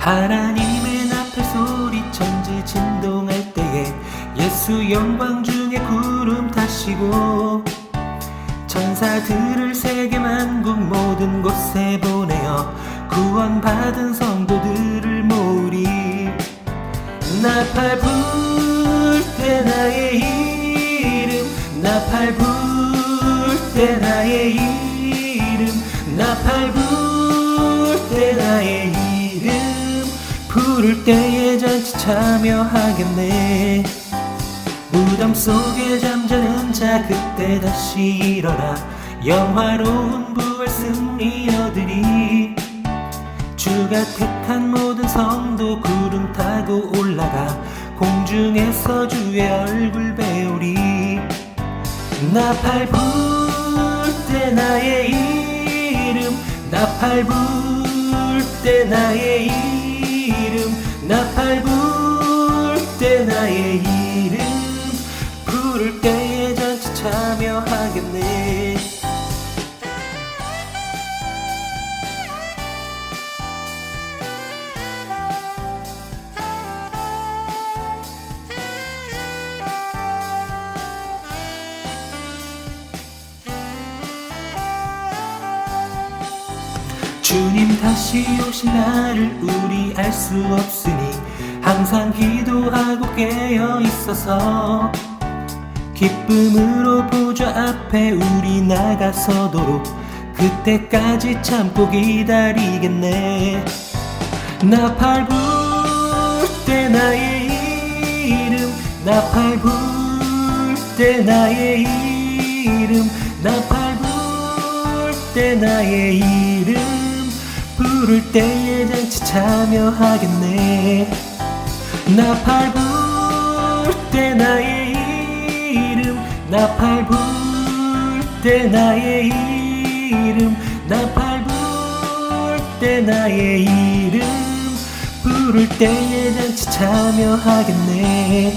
하나님의 나팔 소리 천지 진동할 때에 예수 영광 중에 구름 타시고 천사들을 세계 만국 모든 곳에 보내어 구원받은 성도들을 모으리. 나팔 불 때 나의 이름, 나팔 불 때 나의 이름, 나팔 불 때 나의 이름, 부를 때에 잔치 참여하겠네. 무덤 속에 잠자는 자 그때 다시 일어나 영화로운 부활 승리 얻으리. 주가 택한 모든 성도 구름 타고 올라가 공중에서 주의 얼굴 배우리. 나팔 불 때 나의 이름, 나팔 불 때 나의 이름, 나팔 불 때 나의 이름, 부를 때에 잔치 참여하겠네. 주님 다시 오실 날을 우리 알 수 없으니 항상 기도하고 깨어 있어서 기쁨으로 보좌 앞에 우리 나가서도록 그때까지 참고 기다리겠네. 나팔 불 때 나의 이름, 나팔 불 때 나의 이름, 나팔 불 때 나의 이름, 부를 때에 잔치 참여하겠네. 나팔 불 때 나의 이름, 나팔 불 때 나의 이름, 나팔 불 때 나의 이름, 부를 때에 잔치 참여하겠네.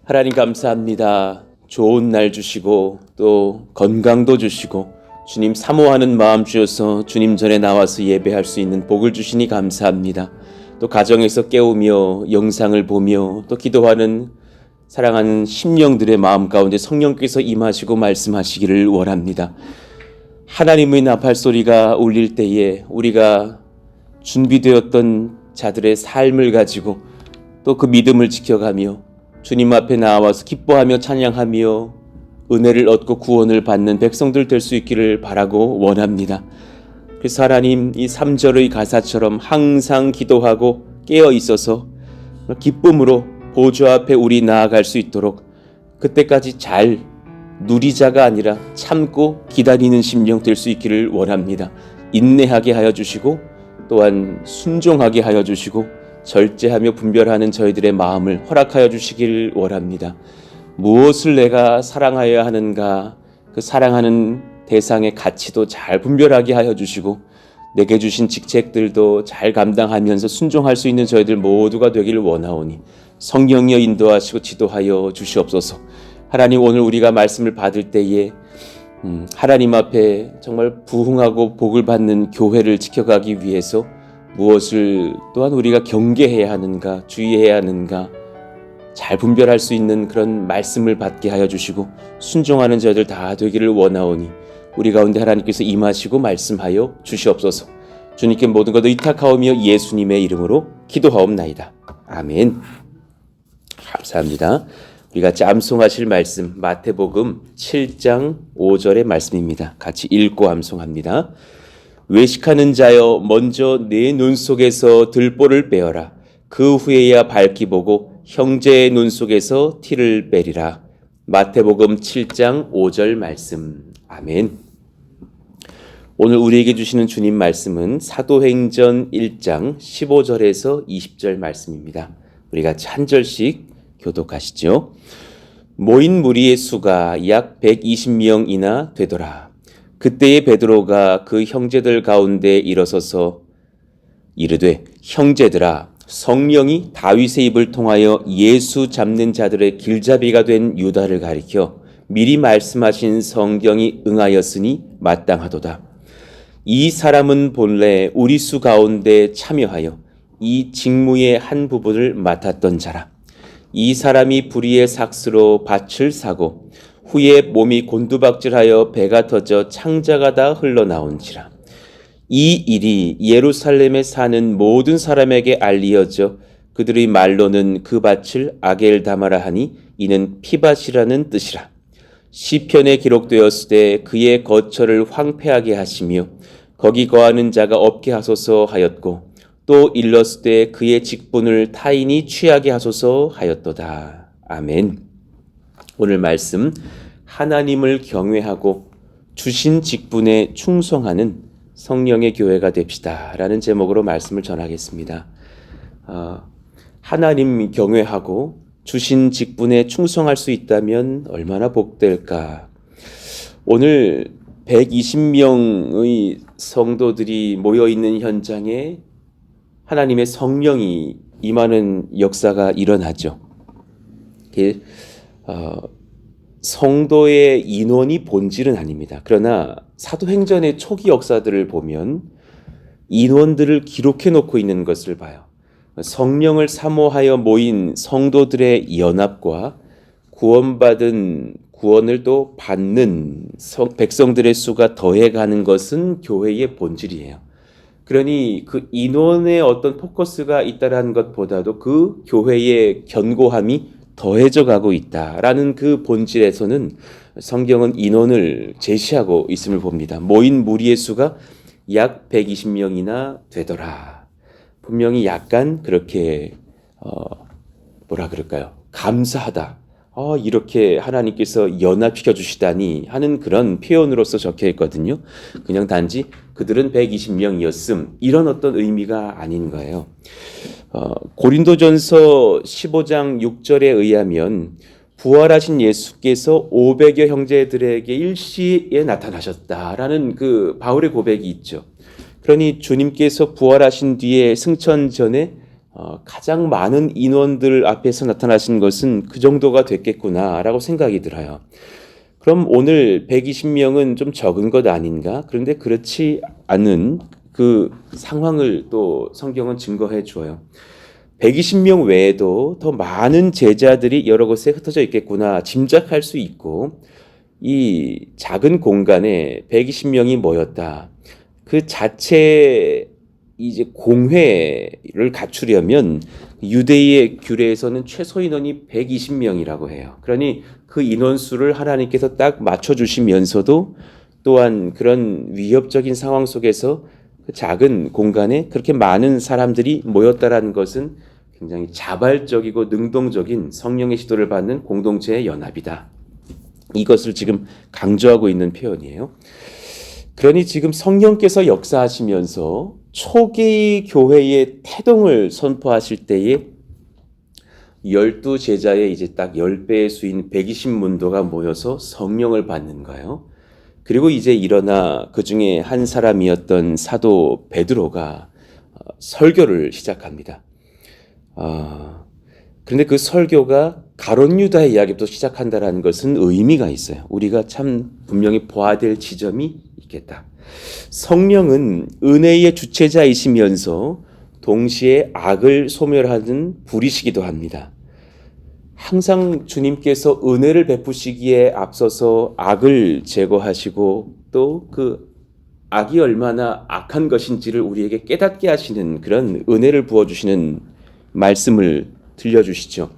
하나님 감사합니다. 좋은 날 주시고 또 건강도 주시고 주님 사모하는 마음 주셔서 주님 전에 나와서 예배할 수 있는 복을 주시니 감사합니다. 또 가정에서 깨우며 영상을 보며 또 기도하는 사랑하는 심령들의 마음 가운데 성령께서 임하시고 말씀하시기를 원합니다. 하나님의 나팔 소리가 울릴 때에 우리가 준비되었던 자들의 삶을 가지고 또 그 믿음을 지켜가며 주님 앞에 나와서 기뻐하며 찬양하며 은혜를 얻고 구원을 받는 백성들 될 수 있기를 바라고 원합니다. 그래서 하나님 이 3절의 가사처럼 항상 기도하고 깨어 있어서 기쁨으로 보좌 앞에 우리 나아갈 수 있도록 그때까지 잘 누리자가 아니라 참고 기다리는 심령 될 수 있기를 원합니다. 인내하게 하여 주시고 또한 순종하게 하여 주시고 절제하며 분별하는 저희들의 마음을 허락하여 주시길 원합니다. 무엇을 내가 사랑하여야 하는가, 그 사랑하는 대상의 가치도 잘 분별하게 하여 주시고 내게 주신 직책들도 잘 감당하면서 순종할 수 있는 저희들 모두가 되기를 원하오니 성령이여 인도하시고 지도하여 주시옵소서. 하나님 오늘 우리가 말씀을 받을 때에 하나님 앞에 정말 부흥하고 복을 받는 교회를 지켜가기 위해서 무엇을 또한 우리가 경계해야 하는가, 주의해야 하는가 잘 분별할 수 있는 그런 말씀을 받게 하여 주시고 순종하는 저희들 다 되기를 원하오니 우리 가운데 하나님께서 임하시고 말씀하여 주시옵소서. 주님께 모든 것을 의탁하오며 예수님의 이름으로 기도하옵나이다. 아멘. 감사합니다. 우리가 암송하실 말씀 마태복음 7장 5절의 말씀입니다. 같이 읽고 암송합니다. 외식하는 자여 먼저 내 눈 속에서 들보를 빼어라. 그 후에야 밝히 보고 형제의 눈 속에서 티를 빼리라. 마태복음 7장 5절 말씀. 아멘. 오늘 우리에게 주시는 주님 말씀은 사도행전 1장 15절에서 20절 말씀입니다. 우리 같이 한 절씩 교독하시죠. 모인 무리의 수가 약 120명이나 되더라. 그때에 베드로가 그 형제들 가운데 일어서서 이르되 형제들아 성령이 다윗의 입을 통하여 예수 잡는 자들의 길잡이가 된 유다를 가리켜 미리 말씀하신 성경이 응하였으니 마땅하도다. 이 사람은 본래 우리 수 가운데 참여하여 이 직무의 한 부분을 맡았던 자라. 이 사람이 불의의 삭스로 밭을 사고 후에 몸이 곤두박질하여 배가 터져 창자가 다 흘러나온지라. 이 일이 예루살렘에 사는 모든 사람에게 알리어져 그들의 말로는 그 밭을 아겔다마라 하니 이는 피밭이라는 뜻이라. 시편에 기록되었을 때 그의 거처를 황폐하게 하시며 거기 거하는 자가 없게 하소서 하였고 또 일렀을 때 그의 직분을 타인이 취하게 하소서 하였도다. 아멘. 오늘 말씀, 하나님을 경외하고 주신 직분에 충성하는 성령의 교회가 됩시다 라는 제목으로 말씀을 전하겠습니다. 하나님 경외하고 주신 직분에 충성할 수 있다면 얼마나 복될까. 오늘 120명의 성도들이 모여있는 현장에 하나님의 성령이 임하는 역사가 일어나죠. 성도의 인원이 본질은 아닙니다. 그러나 사도행전의 초기 역사들을 보면 인원들을 기록해 놓고 있는 것을 봐요. 성령을 사모하여 모인 성도들의 연합과 구원받은 구원을 또 받는 백성들의 수가 더해가는 것은 교회의 본질이에요. 그러니 그 인원의 어떤 포커스가 있다라는 것보다도 그 교회의 견고함이 더해져 가고 있다라는 그 본질에서는 성경은 인원을 제시하고 있음을 봅니다. 모인 무리의 수가 약 120명이나 되더라. 분명히 약간 그렇게 뭐라 그럴까요? 감사하다. 이렇게 하나님께서 연합시켜 주시다니 하는 그런 표현으로서 적혀 있거든요. 그냥 단지 그들은 120명이었음 이런 어떤 의미가 아닌 거예요. 고린도전서 15장 6절에 의하면 부활하신 예수께서 500여 형제들에게 일시에 나타나셨다라는 그 바울의 고백이 있죠. 그러니 주님께서 부활하신 뒤에 승천 전에 가장 많은 인원들 앞에서 나타나신 것은 그 정도가 됐겠구나라고 생각이 들어요. 그럼 오늘 120명은 좀 적은 것 아닌가? 그런데 그렇지 않은 그 상황을 또 성경은 증거해 주어요. 120명 외에도 더 많은 제자들이 여러 곳에 흩어져 있겠구나 짐작할 수 있고, 이 작은 공간에 120명이 모였다. 그 자체 이제 공회를 갖추려면 유대의 규례에서는 최소 인원이 120명이라고 해요. 그러니 그 인원수를 하나님께서 딱 맞춰주시면서도 또한 그런 위협적인 상황 속에서 그 작은 공간에 그렇게 많은 사람들이 모였다라는 것은 굉장히 자발적이고 능동적인 성령의 시도를 받는 공동체의 연합이다. 이것을 지금 강조하고 있는 표현이에요. 그러니 지금 성령께서 역사하시면서 초기 교회의 태동을 선포하실 때에 12제자의 이제 딱 10배의 수인 120문도가 모여서 성령을 받는 거예요. 그리고 이제 일어나 그 중에 한 사람이었던 사도 베드로가 설교를 시작합니다. 그런데 그 설교가 가룟 유다의 이야기부터 시작한다는 것은 의미가 있어요. 우리가 참 분명히 보아야 될 지점이 있겠다. 성령은 은혜의 주체자이시면서 동시에 악을 소멸하는 불이시기도 합니다. 항상 주님께서 은혜를 베푸시기에 앞서서 악을 제거하시고 또 그 악이 얼마나 악한 것인지를 우리에게 깨닫게 하시는 그런 은혜를 부어주시는 말씀을 들려주시죠.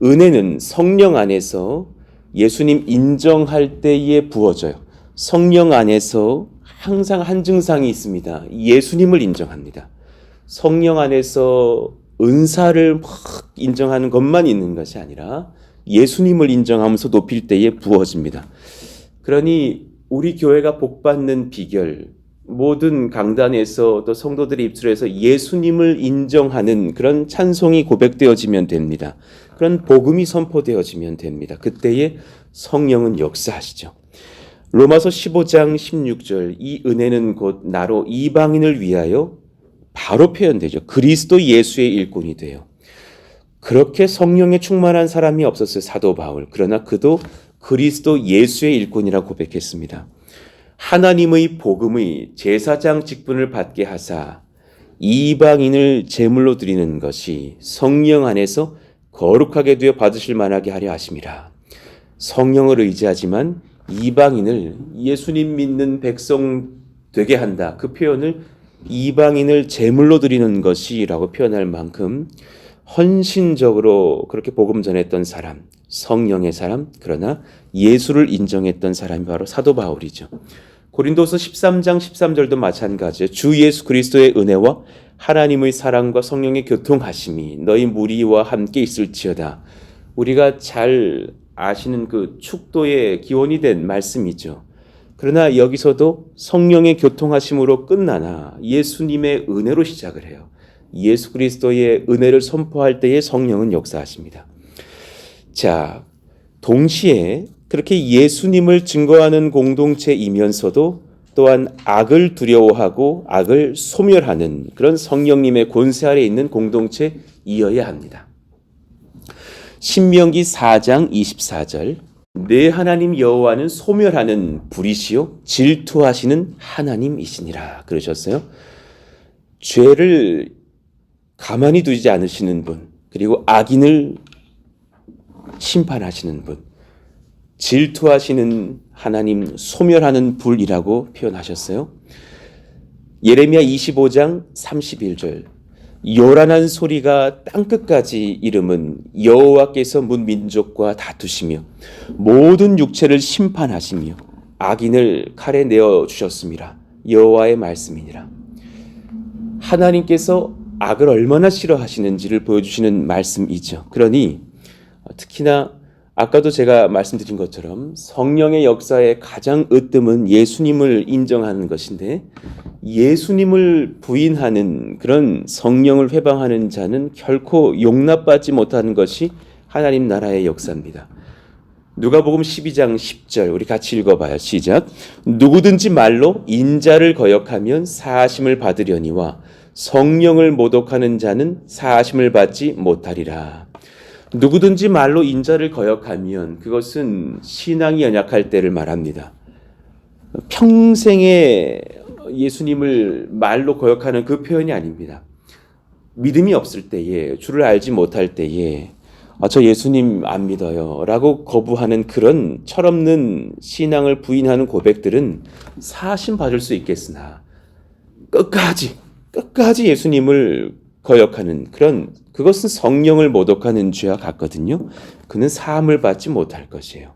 은혜는 성령 안에서 예수님 인정할 때에 부어져요. 성령 안에서 항상 한 증상이 있습니다. 예수님을 인정합니다. 성령 안에서 은사를 막 인정하는 것만 있는 것이 아니라 예수님을 인정하면서 높일 때에 부어집니다. 그러니 우리 교회가 복받는 비결, 모든 강단에서 또 성도들의 입술에서 예수님을 인정하는 그런 찬송이 고백되어지면 됩니다. 그런 복음이 선포되어지면 됩니다. 그때에 성령은 역사하시죠. 로마서 15장 16절, 이 은혜는 곧 나로 이방인을 위하여 바로 표현되죠. 그리스도 예수의 일꾼이 돼요. 그렇게 성령에 충만한 사람이 없었어요. 사도 바울. 그러나 그도 그리스도 예수의 일꾼이라고 고백했습니다. 하나님의 복음의 제사장 직분을 받게 하사 이방인을 제물로 드리는 것이 성령 안에서 거룩하게 되어 받으실 만하게 하려 하심이라. 성령을 의지하지만 이방인을 예수님 믿는 백성 되게 한다. 그 표현을 이방인을 제물로 드리는 것이라고 표현할 만큼 헌신적으로 그렇게 복음 전했던 사람, 성령의 사람, 그러나 예수를 인정했던 사람이 바로 사도 바울이죠. 고린도서 13장 13절도 마찬가지예요. 주 예수 그리스도의 은혜와 하나님의 사랑과 성령의 교통하심이 너희 무리와 함께 있을지어다. 우리가 잘 아시는 그 축도의 기원이 된 말씀이죠. 그러나 여기서도 성령의 교통하심으로 끝나나 예수님의 은혜로 시작을 해요. 예수 그리스도의 은혜를 선포할 때에 성령은 역사하십니다. 자, 동시에 그렇게 예수님을 증거하는 공동체이면서도 또한 악을 두려워하고 악을 소멸하는 그런 성령님의 권세 아래 있는 공동체이어야 합니다. 신명기 4장 24절 내 하나님 여호와는 소멸하는 불이시요 질투하시는 하나님이시니라 그러셨어요. 죄를 가만히 두지 않으시는 분, 그리고 악인을 심판하시는 분, 질투하시는 하나님, 소멸하는 불이라고 표현하셨어요. 예레미야 25장 31절 요란한 소리가 땅끝까지 이름은 여호와께서 문 민족과 다투시며 모든 육체를 심판하시며 악인을 칼에 내어 주셨습니다. 여호와의 말씀이니라. 하나님께서 악을 얼마나 싫어하시는지를 보여주시는 말씀이죠. 그러니 특히나 아까도 제가 말씀드린 것처럼 성령의 역사의 가장 으뜸은 예수님을 인정하는 것인데 예수님을 부인하는 그런 성령을 회방하는 자는 결코 용납받지 못하는 것이 하나님 나라의 역사입니다. 누가복음 12장 10절 우리 같이 읽어봐요. 시작. 누구든지 말로 인자를 거역하면 사하심을 받으려니와 성령을 모독하는 자는 사하심을 받지 못하리라. 누구든지 말로 인자를 거역하면 그것은 신앙이 연약할 때를 말합니다. 평생에 예수님을 말로 거역하는 그 표현이 아닙니다. 믿음이 없을 때에, 주를 알지 못할 때에 저 예수님 안 믿어요 라고 거부하는 그런 철없는 신앙을 부인하는 고백들은 사하심 받을 수 있겠으나 끝까지 예수님을 거역하는 그것은 성령을 모독하는 죄와 같거든요. 그는 사함을 받지 못할 것이에요.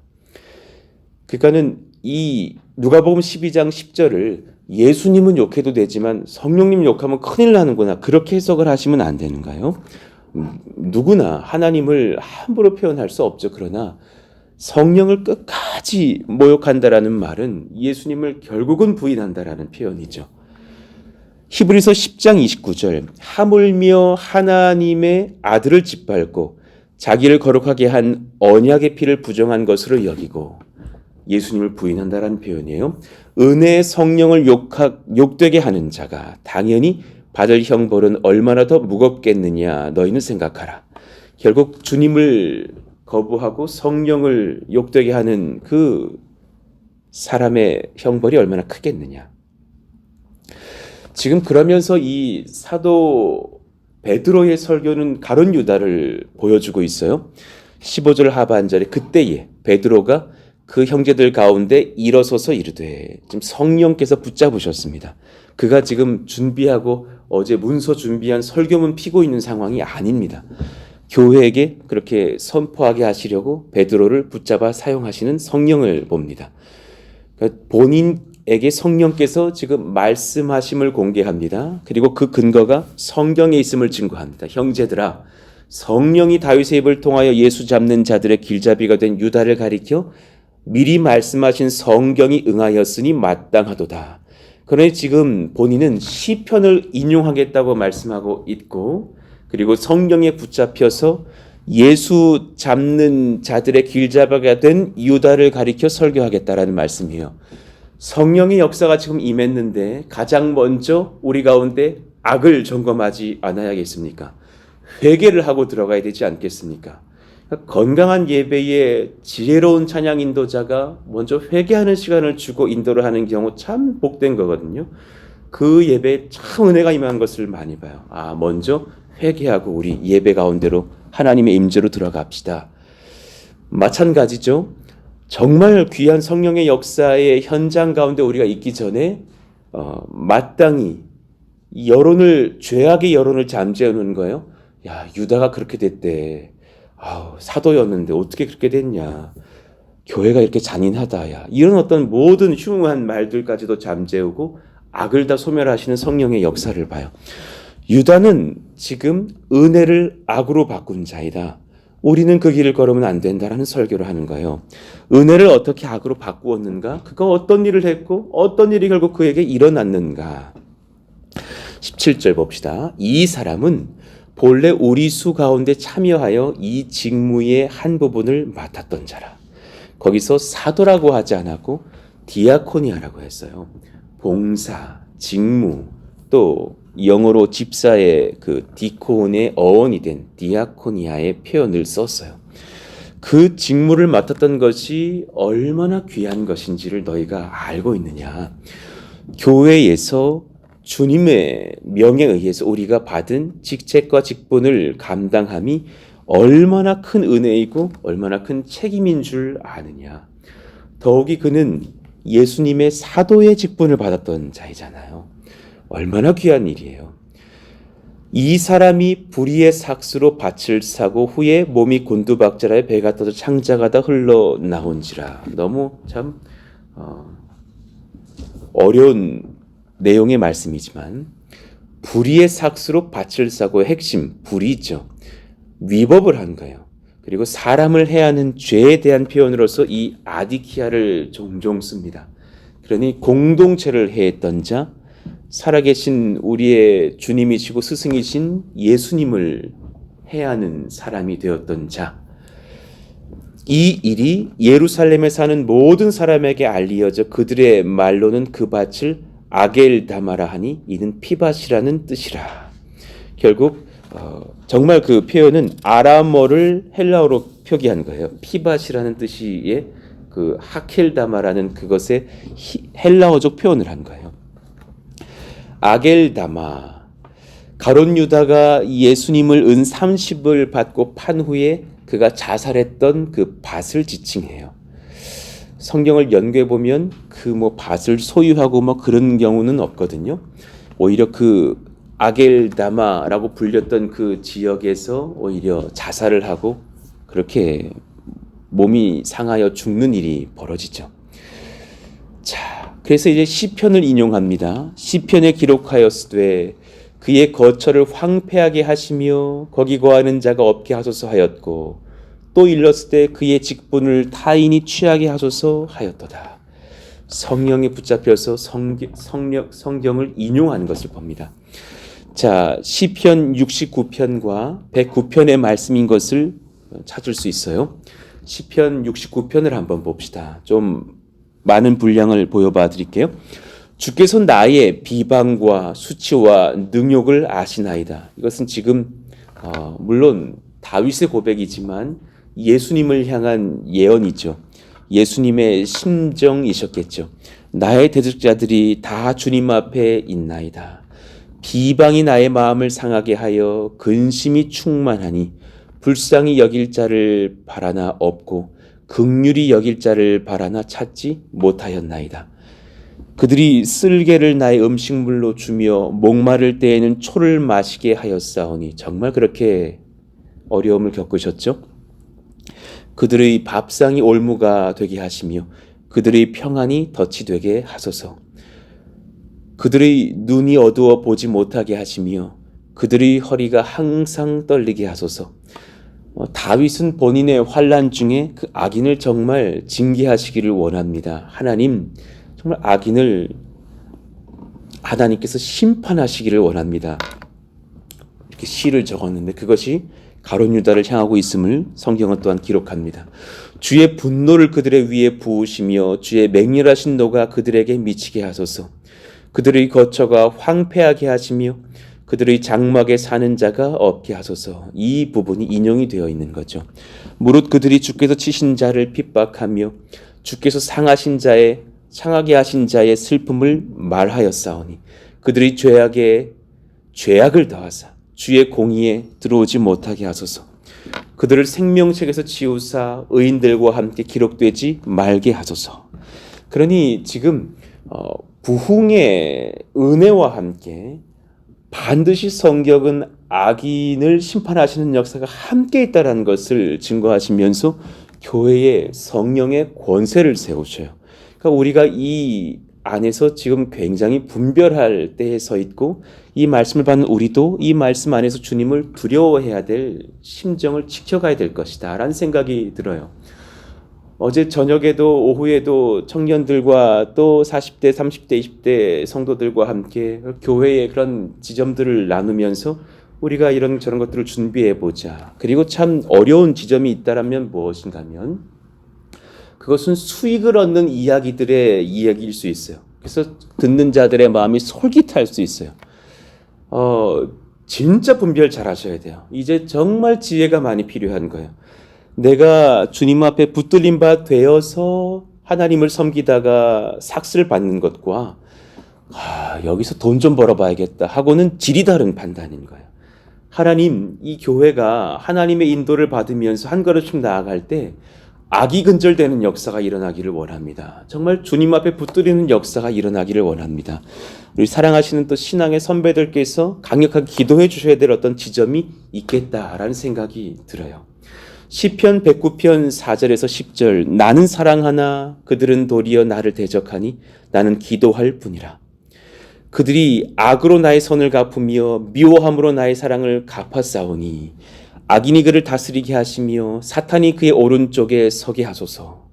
그러니까는 이 누가복음 12장 10절을 예수님은 욕해도 되지만 성령님 욕하면 큰일 나는구나 그렇게 해석을 하시면 안 되는가요? 누구나 하나님을 함부로 표현할 수 없죠. 그러나 성령을 끝까지 모욕한다라는 말은 예수님을 결국은 부인한다라는 표현이죠. 히브리서 10장 29절 하물며 하나님의 아들을 짓밟고 자기를 거룩하게 한 언약의 피를 부정한 것으로 여기고 예수님을 부인한다라는 표현이에요. 은혜의 성령을 욕되게 하는 자가 당연히 받을 형벌은 얼마나 더 무겁겠느냐 너희는 생각하라. 결국 주님을 거부하고 성령을 욕되게 하는 그 사람의 형벌이 얼마나 크겠느냐. 지금 그러면서 이 사도 베드로의 설교는 가룟 유다를 보여주고 있어요. 15절 하반절에 그때에 베드로가 그 형제들 가운데 일어서서 이르되 지금 성령께서 붙잡으셨습니다. 그가 지금 준비하고 어제 문서 준비한 설교문 피고 있는 상황이 아닙니다. 교회에게 그렇게 선포하게 하시려고 베드로를 붙잡아 사용하시는 성령을 봅니다. 그러니까 본인에게 성령께서 지금 말씀하심을 공개합니다. 그리고 그 근거가 성경에 있음을 증거합니다. 형제들아, 성령이 다윗의 입을 통하여 예수 잡는 자들의 길잡이가 된 유다를 가리켜 미리 말씀하신 성경이 응하였으니 마땅하도다. 그러니 지금 본인은 시편을 인용하겠다고 말씀하고 있고 그리고 성경에 붙잡혀서 예수 잡는 자들의 길잡이가 된 유다를 가리켜 설교하겠다라는 말씀이에요. 성령의 역사가 지금 임했는데 가장 먼저 우리 가운데 악을 점검하지 않아야겠습니까? 회개를 하고 들어가야 되지 않겠습니까? 건강한 예배에 지혜로운 찬양 인도자가 먼저 회개하는 시간을 주고 인도를 하는 경우 참 복된 거거든요. 그 예배에 참 은혜가 임한 것을 많이 봐요. 먼저 회개하고 우리 예배 가운데로 하나님의 임재로 들어갑시다. 마찬가지죠. 정말 귀한 성령의 역사의 현장 가운데 우리가 있기 전에 마땅히 죄악의 여론을 잠재우는 거예요. 야, 유다가 그렇게 됐대. 사도였는데 어떻게 그렇게 됐냐. 교회가 이렇게 잔인하다. 야, 이런 어떤 모든 흉한 말들까지도 잠재우고 악을 다 소멸하시는 성령의 역사를 봐요. 유다는 지금 은혜를 악으로 바꾼 자이다. 우리는 그 길을 걸으면 안 된다라는 설교를 하는 거예요. 은혜를 어떻게 악으로 바꾸었는가? 그가 어떤 일을 했고 어떤 일이 결국 그에게 일어났는가? 17절 봅시다. 이 사람은 본래 우리 수 가운데 참여하여 이 직무의 한 부분을 맡았던 자라. 거기서 사도라고 하지 않았고 디아코니아라고 했어요. 봉사, 직무, 또 영어로 집사의 그 디콘의 어원이 된 디아코니아의 표현을 썼어요. 그 직무를 맡았던 것이 얼마나 귀한 것인지를 너희가 알고 있느냐. 교회에서 주님의 명에 의해서 우리가 받은 직책과 직분을 감당함이 얼마나 큰 은혜이고 얼마나 큰 책임인 줄 아느냐. 더욱이 그는 예수님의 사도의 직분을 받았던 자이잖아요. 얼마나 귀한 일이에요. 이 사람이 불의의 삭수로 밭을 사고 후에 몸이 곤두박질하여 배가 터져 창자가다 흘러나온지라. 너무 참 어려운 내용의 말씀이지만 불의의 삭수로 밭을 사고 핵심 불의죠. 위법을 한 거예요. 그리고 사람을 해하는 죄에 대한 표현으로서 이 아디키아를 종종 씁니다. 그러니 공동체를 해했던 자, 살아계신 우리의 주님이시고 스승이신 예수님을 해하는 사람이 되었던 자. 이 일이 예루살렘에 사는 모든 사람에게 알리어져 그들의 말로는 그 밭을 아겔다마라 하니 이는 피밭이라는 뜻이라. 결국 정말 그 표현은 아람어를 헬라어로 표기한 거예요. 피밭이라는 뜻의 그 하켈다마라는 그것의 헬라어적 표현을 한 거예요. 아겔다마. 가룟 유다가 예수님을 은 30을 받고 판 후에 그가 자살했던 그 밭을 지칭해요. 성경을 연구해 보면 그 밭을 소유하고 그런 경우는 없거든요. 오히려 그 아겔다마라고 불렸던 그 지역에서 오히려 자살을 하고 그렇게 몸이 상하여 죽는 일이 벌어지죠. 자, 그래서 이제 시편을 인용합니다. 시편에 기록하였으되 그의 거처를 황폐하게 하시며 거기 거하는 자가 없게 하소서 하였고 또 일렀을 때 그의 직분을 타인이 취하게 하소서 하였도다. 성령에 붙잡혀서 성경을 인용하는 것을 봅니다. 자, 시편 69편과 109편의 말씀인 것을 찾을 수 있어요. 시편 69편을 한번 봅시다. 좀 많은 분량을 보여봐 드릴게요. 주께서 나의 비방과 수치와 능욕을 아시나이다. 이것은 지금 물론 다윗의 고백이지만 예수님을 향한 예언이죠. 예수님의 심정이셨겠죠. 나의 대적자들이 다 주님 앞에 있나이다. 비방이 나의 마음을 상하게 하여 근심이 충만하니 불쌍히 여길 자를 바라나 없고 긍휼히 여길 자를 바라나 찾지 못하였나이다. 그들이 쓸개를 나의 음식물로 주며 목마를 때에는 초를 마시게 하였사오니 정말 그렇게 어려움을 겪으셨죠? 그들의 밥상이 올무가 되게 하시며 그들의 평안이 덫이 되게 하소서. 그들의 눈이 어두워 보지 못하게 하시며 그들의 허리가 항상 떨리게 하소서. 다윗은 본인의 환난 중에 그 악인을 정말 징계하시기를 원합니다. 하나님, 정말 악인을 하나님께서 심판하시기를 원합니다. 이렇게 시를 적었는데 그것이 가룟 유다를 향하고 있음을 성경은 또한 기록합니다. 주의 분노를 그들의 위에 부으시며 주의 맹렬하신 노가 그들에게 미치게 하소서. 그들의 거처가 황폐하게 하시며 그들의 장막에 사는 자가 없게 하소서. 이 부분이 인용이 되어 있는 거죠. 무릇 그들이 주께서 치신 자를 핍박하며 주께서 상하게 하신 자의 슬픔을 말하였사오니 그들이 죄악을 더하사 주의 공의에 들어오지 못하게 하소서. 그들을 생명책에서 지우사 의인들과 함께 기록되지 말게 하소서. 그러니 지금 부흥의 은혜와 함께 반드시 성경은 악인을 심판하시는 역사가 함께 있다는 것을 증거하시면서 교회에 성령의 권세를 세우셔요. 그러니까 우리가 이 안에서 지금 굉장히 분별할 때에 서 있고 이 말씀을 받는 우리도 이 말씀 안에서 주님을 두려워해야 될 심정을 지켜가야 될 것이다 라는 생각이 들어요. 어제 저녁에도 오후에도 청년들과 또 40대, 30대, 20대 성도들과 함께 교회의 그런 지점들을 나누면서 우리가 이런 저런 것들을 준비해 보자. 그리고 참 어려운 지점이 있다라면 무엇인가 하면 그것은 수익을 얻는 이야기들의 이야기일 수 있어요. 그래서 듣는 자들의 마음이 솔깃할 수 있어요. 진짜 분별 잘 하셔야 돼요. 이제 정말 지혜가 많이 필요한 거예요. 내가 주님 앞에 붙들린 바 되어서 하나님을 섬기다가 삭스를 받는 것과 여기서 돈 좀 벌어봐야겠다 하고는 질이 다른 판단인 거예요. 하나님, 이 교회가 하나님의 인도를 받으면서 한 걸음씩 나아갈 때 악이 근절되는 역사가 일어나기를 원합니다. 정말 주님 앞에 붙들리는 역사가 일어나기를 원합니다. 우리 사랑하시는 또 신앙의 선배들께서 강력하게 기도해 주셔야 될 어떤 지점이 있겠다라는 생각이 들어요. 시편 109편 4절에서 10절 나는 사랑하나 그들은 도리어 나를 대적하니 나는 기도할 뿐이라. 그들이 악으로 나의 선을 갚으며 미워함으로 나의 사랑을 갚아싸우니 악인이 그를 다스리게 하시며 사탄이 그의 오른쪽에 서게 하소서.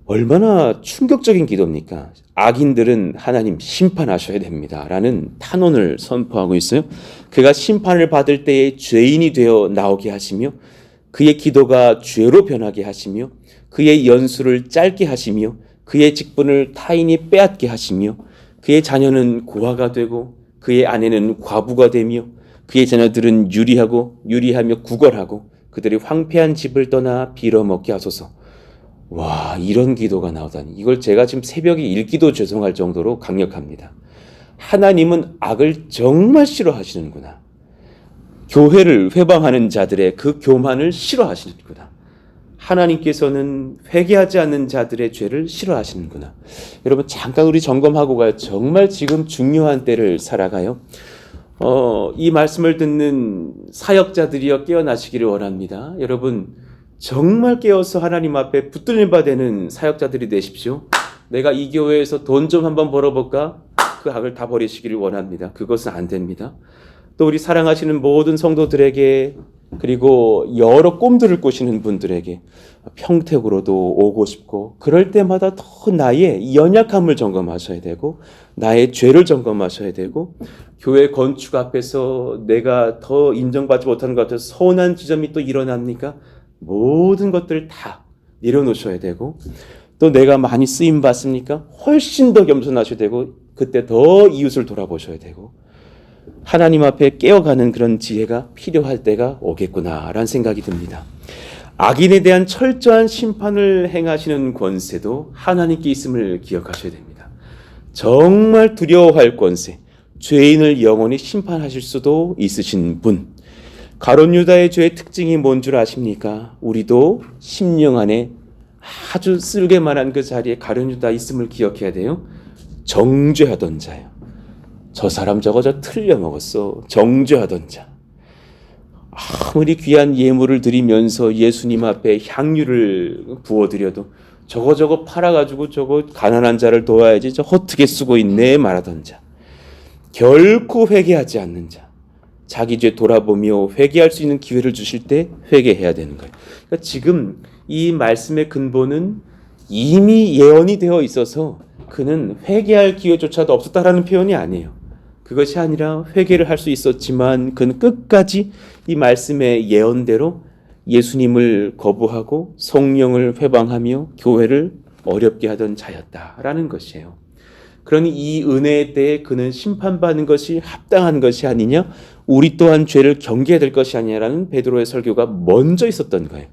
얼마나 충격적인 기도입니까? 악인들은 하나님 심판하셔야 됩니다 라는 탄원을 선포하고 있어요. 그가 심판을 받을 때에 죄인이 되어 나오게 하시며 그의 기도가 죄로 변하게 하시며 그의 연수를 짧게 하시며 그의 직분을 타인이 빼앗게 하시며 그의 자녀는 고아가 되고 그의 아내는 과부가 되며 그의 자녀들은 유리하며 구걸하고 그들이 황폐한 집을 떠나 빌어먹게 하소서. 와, 이런 기도가 나오다니. 이걸 제가 지금 새벽에 읽기도 죄송할 정도로 강력합니다. 하나님은 악을 정말 싫어하시는구나. 교회를 회방하는 자들의 그 교만을 싫어하시는구나. 하나님께서는 회개하지 않는 자들의 죄를 싫어하시는구나. 여러분 잠깐 우리 점검하고 가요. 정말 지금 중요한 때를 살아가요. 이 말씀을 듣는 사역자들이여 깨어나시기를 원합니다. 여러분 정말 깨어서 하나님 앞에 붙들림 바 되는 사역자들이 되십시오. 내가 이 교회에서 돈 좀 한번 벌어볼까? 그 악을 다 버리시기를 원합니다. 그것은 안 됩니다. 또 우리 사랑하시는 모든 성도들에게 그리고 여러 꿈들을 꾸시는 분들에게 평택으로도 오고 싶고 그럴 때마다 더 나의 연약함을 점검하셔야 되고 나의 죄를 점검하셔야 되고 교회 건축 앞에서 내가 더 인정받지 못하는 것 같아서 서운한 지점이 또 일어납니까? 모든 것들을 다 내려놓으셔야 되고 또 내가 많이 쓰임 받습니까? 훨씬 더 겸손하셔야 되고 그때 더 이웃을 돌아보셔야 되고 하나님 앞에 깨어가는 그런 지혜가 필요할 때가 오겠구나라는 생각이 듭니다. 악인에 대한 철저한 심판을 행하시는 권세도 하나님께 있음을 기억하셔야 됩니다. 정말 두려워할 권세, 죄인을 영원히 심판하실 수도 있으신 분. 가룟 유다의 죄의 특징이 뭔 줄 아십니까? 우리도 심령 안에 아주 쓸개만한 그 자리에 가룟 유다 있음을 기억해야 돼요. 정죄하던 자예요. 저 사람 저거 틀려 먹었어. 정죄하던 자. 아무리 귀한 예물을 드리면서 예수님 앞에 향유를 부어드려도 저거 팔아가지고 저거 가난한 자를 도와야지 저 어떻게 쓰고 있네 말하던 자. 결코 회개하지 않는 자. 자기 죄 돌아보며 회개할 수 있는 기회를 주실 때 회개해야 되는 거예요. 그러니까 지금 이 말씀의 근본은 이미 예언이 되어 있어서 그는 회개할 기회조차도 없었다라는 표현이 아니에요. 그것이 아니라 회개를 할 수 있었지만 그는 끝까지 이 말씀의 예언대로 예수님을 거부하고 성령을 회방하며 교회를 어렵게 하던 자였다라는 것이에요. 그러니 이 은혜에 대해 그는 심판받는 것이 합당한 것이 아니냐, 우리 또한 죄를 경계해야 될 것이 아니냐라는 베드로의 설교가 먼저 있었던 거예요.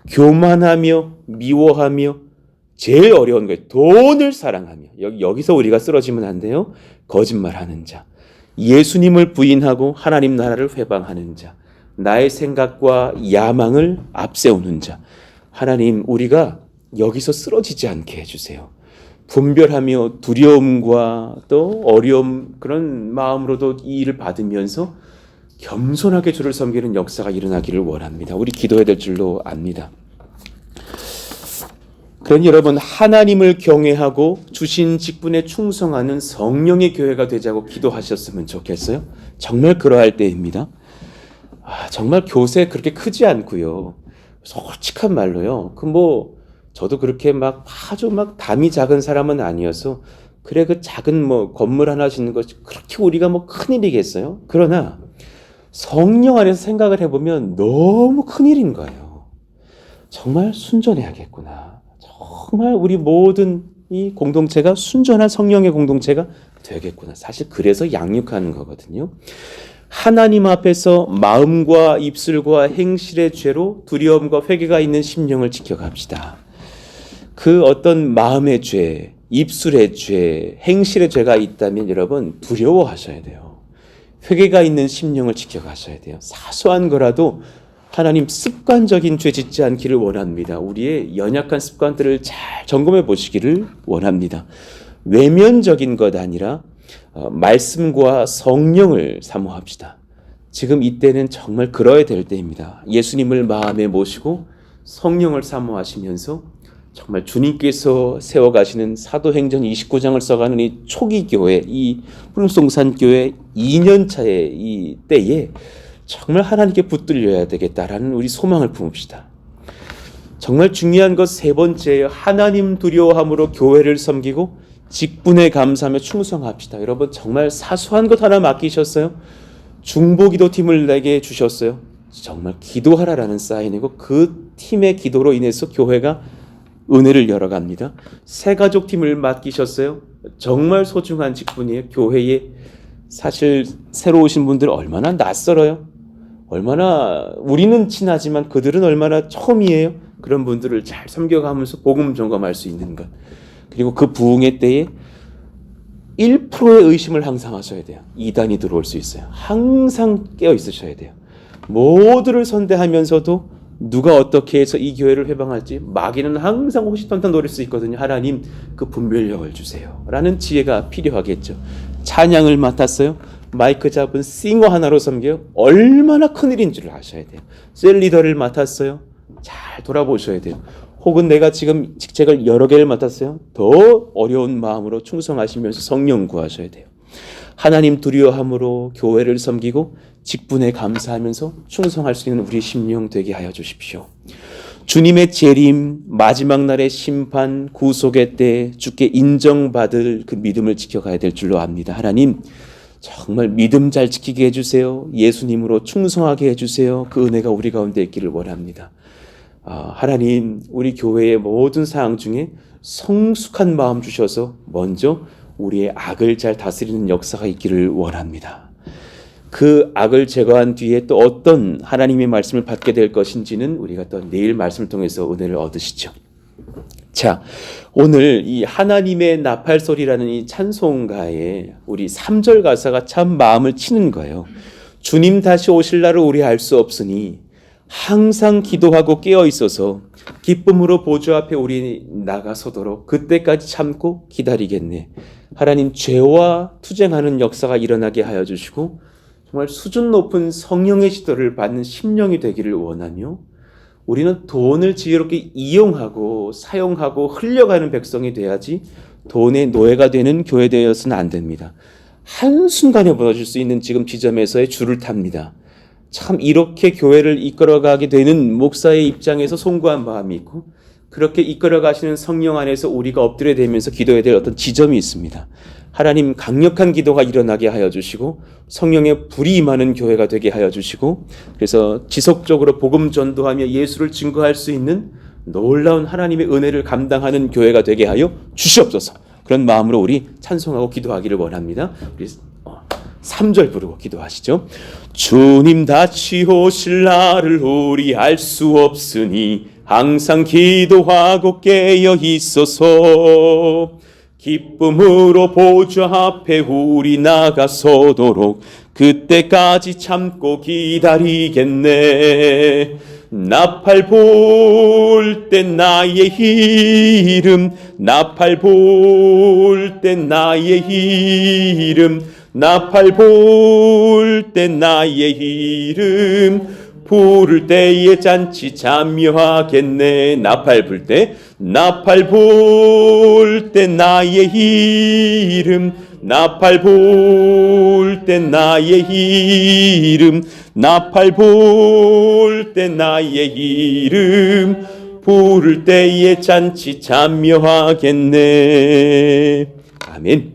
교만하며 미워하며 제일 어려운 거예요. 돈을 사랑하며, 여기서 우리가 쓰러지면 안 돼요. 거짓말하는 자, 예수님을 부인하고 하나님 나라를 회방하는 자, 나의 생각과 야망을 앞세우는 자. 하나님, 우리가 여기서 쓰러지지 않게 해주세요. 분별하며 두려움과 또 어려움, 그런 마음으로도 이 일을 받으면서 겸손하게 주를 섬기는 역사가 일어나기를 원합니다. 우리 기도해야 될 줄로 압니다. 그러니 여러분, 하나님을 경외하고 주신 직분에 충성하는 성령의 교회가 되자고 기도하셨으면 좋겠어요. 정말 그러할 때입니다. 정말 교세 그렇게 크지 않고요. 솔직한 말로요. 저도 그렇게 아주 담이 작은 사람은 아니어서 그래 그 작은 건물 하나 짓는 것이 그렇게 우리가 큰일이겠어요? 그러나 성령 안에서 생각을 해보면 너무 큰일인 거예요. 정말 순전해야겠구나. 정말 우리 모든 이 공동체가 순전한 성령의 공동체가 되겠구나. 사실 그래서 양육하는 거거든요. 하나님 앞에서 마음과 입술과 행실의 죄로 두려움과 회개가 있는 심령을 지켜갑시다. 그 어떤 마음의 죄, 입술의 죄, 행실의 죄가 있다면 여러분 두려워하셔야 돼요. 회개가 있는 심령을 지켜가셔야 돼요. 사소한 거라도 하나님 습관적인 죄 짓지 않기를 원합니다. 우리의 연약한 습관들을 잘 점검해 보시기를 원합니다. 외면적인 것 아니라 말씀과 성령을 사모합시다. 지금 이때는 정말 그러야 될 때입니다. 예수님을 마음에 모시고 성령을 사모하시면서 정말 주님께서 세워가시는 사도행전 29장을 써가는 이 초기 교회, 이 푸른송산 교회 2년차의 이 때에 정말 하나님께 붙들려야 되겠다라는 우리 소망을 품읍시다. 정말 중요한 것 세 번째예요. 하나님 두려워함으로 교회를 섬기고 직분에 감사하며 충성합시다. 여러분 정말 사소한 것 하나 맡기셨어요. 중보기도팀을 내게 주셨어요. 정말 기도하라라는 사인이고 그 팀의 기도로 인해서 교회가 은혜를 열어갑니다. 새가족팀을 맡기셨어요. 정말 소중한 직분이에요. 교회에 사실 새로 오신 분들 얼마나 낯설어요. 얼마나 우리는 친하지만 그들은 얼마나 처음이에요. 그런 분들을 잘 섬겨가면서 복음 점검할 수 있는 것. 그리고 그 부흥의 때에 1%의 의심을 항상 하셔야 돼요. 이단이 들어올 수 있어요. 항상 깨어 있으셔야 돼요. 모두를 선대하면서도 누가 어떻게 해서 이 교회를 회방할지 마귀는 항상 호시탐탐 노릴 수 있거든요. 하나님 그 분별력을 주세요 라는 지혜가 필요하겠죠. 찬양을 맡았어요. 마이크 잡은 싱어 하나로 섬겨요. 얼마나 큰일인 줄 아셔야 돼요. 셀 리더를 맡았어요. 잘 돌아보셔야 돼요. 혹은 내가 지금 직책을 여러 개를 맡았어요. 더 어려운 마음으로 충성하시면서 성령 구하셔야 돼요. 하나님 두려워함으로 교회를 섬기고 직분에 감사하면서 충성할 수 있는 우리 심령 되게 하여 주십시오. 주님의 재림, 마지막 날의 심판, 구속의 때 주께 인정받을 그 믿음을 지켜가야 될 줄로 압니다. 하나님 정말 믿음 잘 지키게 해주세요. 예수님으로 충성하게 해주세요. 그 은혜가 우리 가운데 있기를 원합니다. 하나님 우리 교회의 모든 사항 중에 성숙한 마음 주셔서 먼저 우리의 악을 잘 다스리는 역사가 있기를 원합니다. 그 악을 제거한 뒤에 또 어떤 하나님의 말씀을 받게 될 것인지는 우리가 또 내일 말씀을 통해서 은혜를 얻으시죠. 자, 오늘 이 하나님의 나팔소리라는 이 찬송가에 우리 3절 가사가 참 마음을 치는 거예요. 주님 다시 오실 날을 우리 알 수 없으니 항상 기도하고 깨어 있어서 기쁨으로 보좌 앞에 우리 나가서도록 그때까지 참고 기다리겠네. 하나님 죄와 투쟁하는 역사가 일어나게 하여 주시고 정말 수준 높은 성령의 지도를 받는 심령이 되기를 원하며 우리는 돈을 지혜롭게 이용하고 사용하고 흘려가는 백성이 돼야지 돈의 노예가 되는 교회 되어서는 안 됩니다. 한순간에 무너질 수 있는 지금 지점에서의 줄을 탑니다. 참 이렇게 교회를 이끌어가게 되는 목사의 입장에서 송구한 마음이 있고 그렇게 이끌어가시는 성령 안에서 우리가 엎드려 대면서 기도해야 될 어떤 지점이 있습니다. 하나님 강력한 기도가 일어나게 하여 주시고 성령의 불이 임하는 교회가 되게 하여 주시고 그래서 지속적으로 복음 전도하며 예수를 증거할 수 있는 놀라운 하나님의 은혜를 감당하는 교회가 되게 하여 주시옵소서. 그런 마음으로 우리 찬송하고 기도하기를 원합니다. 우리 3절 부르고 기도하시죠. 주님 다시 오실 날을 우리 알 수 없으니 항상 기도하고 깨어 있어서 기쁨으로 보좌 앞에 우리 나가서도록 그때까지 참고 기다리겠네. 나팔 불 때 나의 이름, 나팔 불 때 나의 이름, 나팔 불 때 나의 이름, 부를 때에 잔치 참여하겠네. 나팔 불 때, 나팔 불 때 나의 이름, 나팔 불 때 나의 이름, 나팔 불 때 나의 이름, 부를 때에 잔치 참여하겠네. 아멘.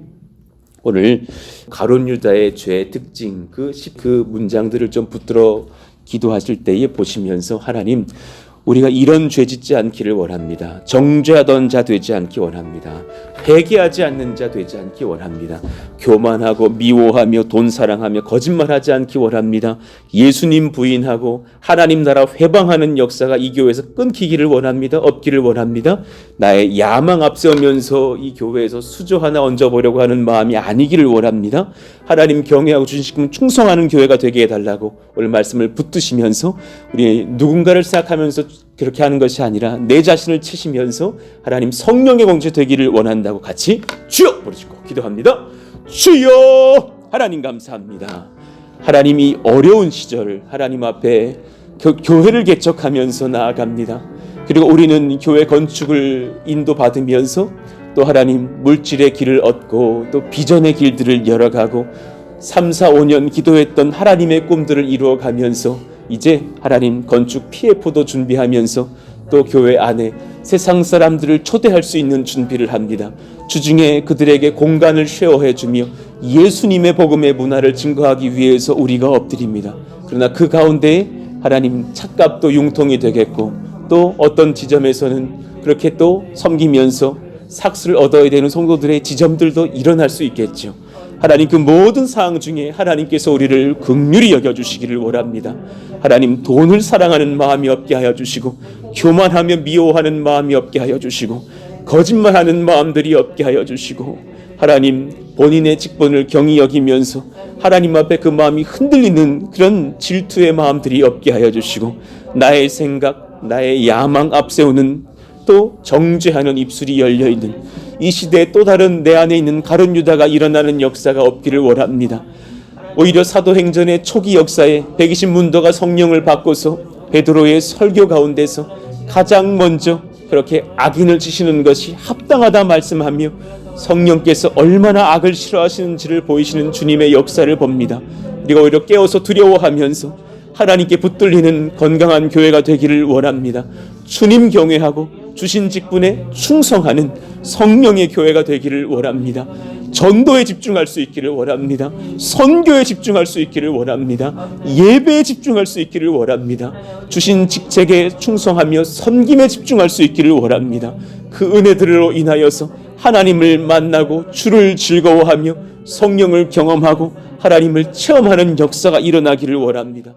오늘 가룟 유다의 죄의 특징 그 문장들을 좀 붙들어 기도하실 때에 보시면서 하나님, 우리가 이런 죄 짓지 않기를 원합니다. 정죄하던 자 되지 않기 원합니다. 회개하지 않는 자 되지 않기 원합니다. 교만하고 미워하며 돈 사랑하며 거짓말하지 않기 원합니다. 예수님 부인하고 하나님 나라 회방하는 역사가 이 교회에서 끊기기를 원합니다. 없기를 원합니다. 나의 야망 앞세우면서 이 교회에서 수저 하나 얹어보려고 하는 마음이 아니기를 원합니다. 하나님 경외하고 주신 충성하는 교회가 되게 해달라고 오늘 말씀을 붙드시면서 우리 누군가를 생각하면서 그렇게 하는 것이 아니라 내 자신을 치시면서 하나님 성령의 공주 되기를 원한다고 같이 주여 부르시고 기도합니다. 주여! 하나님 감사합니다. 하나님이 어려운 시절 하나님 앞에 교회를 개척하면서 나아갑니다. 그리고 우리는 교회 건축을 인도받으면서 또 하나님 물질의 길을 얻고 또 비전의 길들을 열어가고 3, 4, 5년 기도했던 하나님의 꿈들을 이루어가면서 이제 하나님 건축 PF도 준비하면서 또 교회 안에 세상 사람들을 초대할 수 있는 준비를 합니다. 주중에 그들에게 공간을 쉐어해 주며 예수님의 복음의 문화를 증거하기 위해서 우리가 엎드립니다. 그러나 그 가운데 하나님 착각도 융통이 되겠고 또 어떤 지점에서는 그렇게 또 섬기면서 삭스를 얻어야 되는 성도들의 지점들도 일어날 수 있겠죠. 하나님 그 모든 상황 중에 하나님께서 우리를 긍휼히 여겨주시기를 원합니다. 하나님 돈을 사랑하는 마음이 없게 하여 주시고 교만하며 미워하는 마음이 없게 하여 주시고 거짓말하는 마음들이 없게 하여 주시고 하나님 본인의 직분을 경히 여기면서 하나님 앞에 그 마음이 흔들리는 그런 질투의 마음들이 없게 하여 주시고 나의 생각, 나의 야망 앞세우는 또 정죄하는 입술이 열려있는 이 시대에 또 다른 내 안에 있는 가룟 유다가 일어나는 역사가 없기를 원합니다. 오히려 사도행전의 초기 역사에 120문도가 성령을 받고서 베드로의 설교 가운데서 가장 먼저 그렇게 악인을 치시는 것이 합당하다 말씀하며 성령께서 얼마나 악을 싫어하시는지를 보이시는 주님의 역사를 봅니다. 우리가 오히려 깨어서 두려워하면서 하나님께 붙들리는 건강한 교회가 되기를 원합니다. 주님 경외하고 주신 직분에 충성하는 성령의 교회가 되기를 원합니다. 전도에 집중할 수 있기를 원합니다. 선교에 집중할 수 있기를 원합니다. 예배에 집중할 수 있기를 원합니다. 주신 직책에 충성하며 섬김에 집중할 수 있기를 원합니다. 그 은혜들로 인하여서 하나님을 만나고 주를 즐거워하며 성령을 경험하고 하나님을 체험하는 역사가 일어나기를 원합니다.